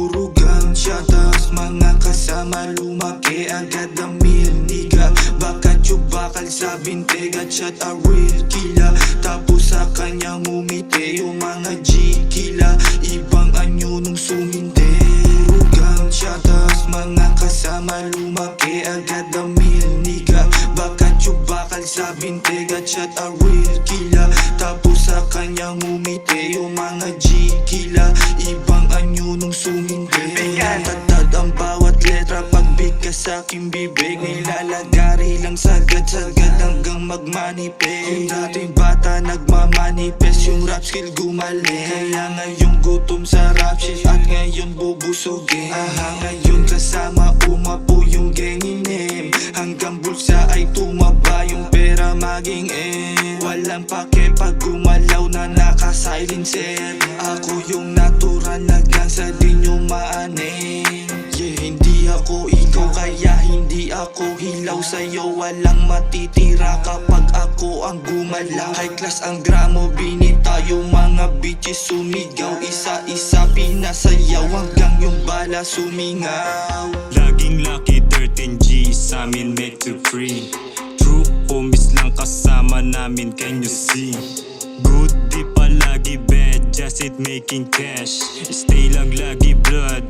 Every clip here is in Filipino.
Puro ganja, tas mga kasama lumaki agad ang milniga. Baka bakal sa binteg at shot a real kila. Tapos sa kanya ngumiti yung mga G-kila. Ibang anyo nung sumindi. Puro ganja, tas mga kasama lumaki agad ang milniga. Baka bakal sa binteg at shot a real kila. Tapos sa kanya ngumiti yung mga G-kila. Ibang anyo nung sumindi. Tatad ang bawat letra pagbigkas sa aking bibig. Nilalagari lang sagad-sagad hanggang magmanifest. Yung dating bata nagmamanifest, yung rap skill gumaling. Kaya ngayon gutom sa rap shit at ngayon bubusugin. Ngayon kasama umapo yung gangin name. Hanggang bulsa ay tumaba yung pera maging walang pake pag gumalaw na naka-silencer. Ako yung natural na gangsta di nyo maanin. Yeah, hindi ako ikaw kaya hindi ako hilaw. Sa'yo walang matitira kapag ako ang gumalaw. High class ang gramo, binita yung mga bitches sumigaw. Isa-isa pinasayaw hanggang yung bala sumingaw. Laging lucky 13G sa amin make to free. True homies lang kasama namin, can you see? Good di palagi bad, just it making cash. Stay lang lagi blood,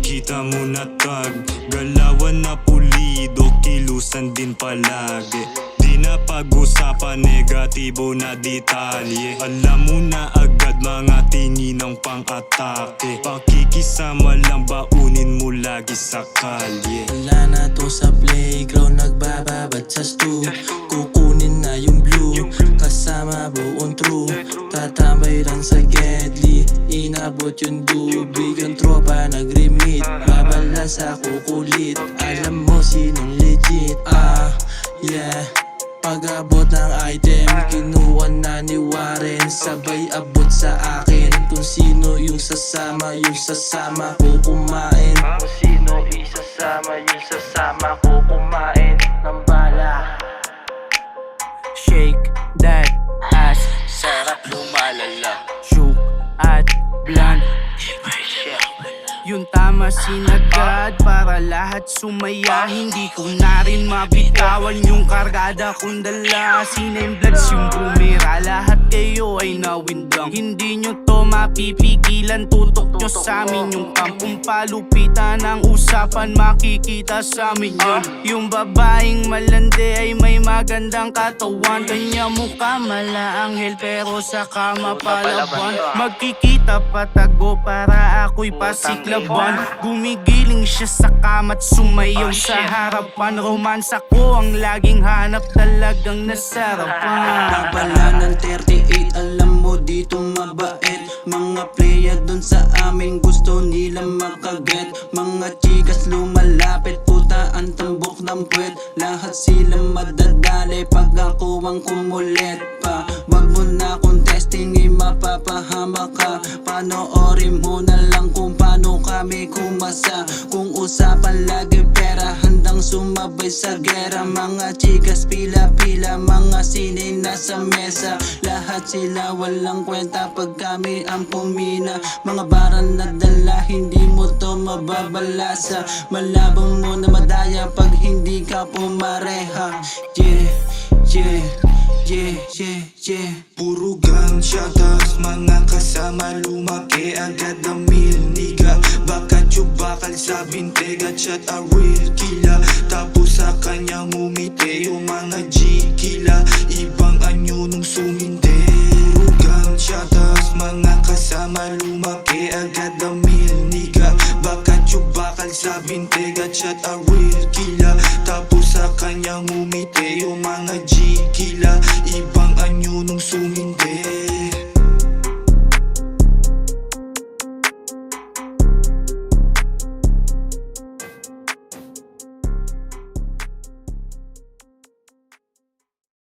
kita mo na tag. Galawan na pulido, kilusan din palagi. Di na pag-usapan negatibo na detalye. Alam mo na agad mga tingin ng pang-atake. Pakikisama lang baunin mo lagi sa kalye. Wala na to sa playground, nagbababad sa stew. Kukunin na yung blue, kasama buong true. Tatambay lang sa Gedli, inabot yung dubig. Ang tropa nag-remit, babala sa kukulit. Alam mo sinong legit, yeah. Pag-abot ng item, kinuha na ni Warren. Sabay abot sa akin. Kung sino yung sasama ko kumain. Kung sino yung sasama ko kumain ng bala. Shake that ass, Sarap lumalala. shook at blunt. Yung tama sinagad para lahat sumaya. Hindi ko na rin mabitawan yung kargada kong dala. Sinem bloods yung bumira, lahat kayo ay nawindang. Hindi nyo to mapipigilan, tutok nyo sa amin yung kampong palupitan. Ang usapan makikita sa amin yun. Yung babaeng malandi ay may magandang katawan. Kanya mukha mala anghel pero sa kama palaban. Magkikita patago para ako'y pasikla. Gumigiling siya sa kama't sumayaw sa harapan. Romansa ko ang laging hanap, talagang nasarapan. Nabala ng 38, alam mo dito mabait. Mga playa dun sa amin gusto nila makaget. Mga chikas lumalapit, puta ang tambok ng puwet. Lahat sila madadali pag ako ang kumulit pa. Wag mo na kung testing mapapahama ka. Panoorin mo na lang kung paano kami kumasa. Kung usapan lagi pera, handang sumabay sa gera. Mga chikas pila-pila, mga sine nasa mesa. Lahat sila walang kwenta pag kami ang pumina. Mga baran na dala, hindi mo to mababalasa. Malabang mo na madaya pag hindi ka pumareha. Yeah, yeah, yeah, yeah, yeah. Puro ganja, tas mga kasama lumaki agad ang milniga. Baka bakal sa binteg at shot a real kila. Tapos sa kanya ngumiti yung mga G-kila. Ibang anyo nung sumindi. Puro ganja, tas mga kasama lumaki agad ang milniga. Baka bakal sa binteg at shot a real kila. Tapos sa kanya ngumiti yung mga G-kila. Ibang anyo nung sumindi.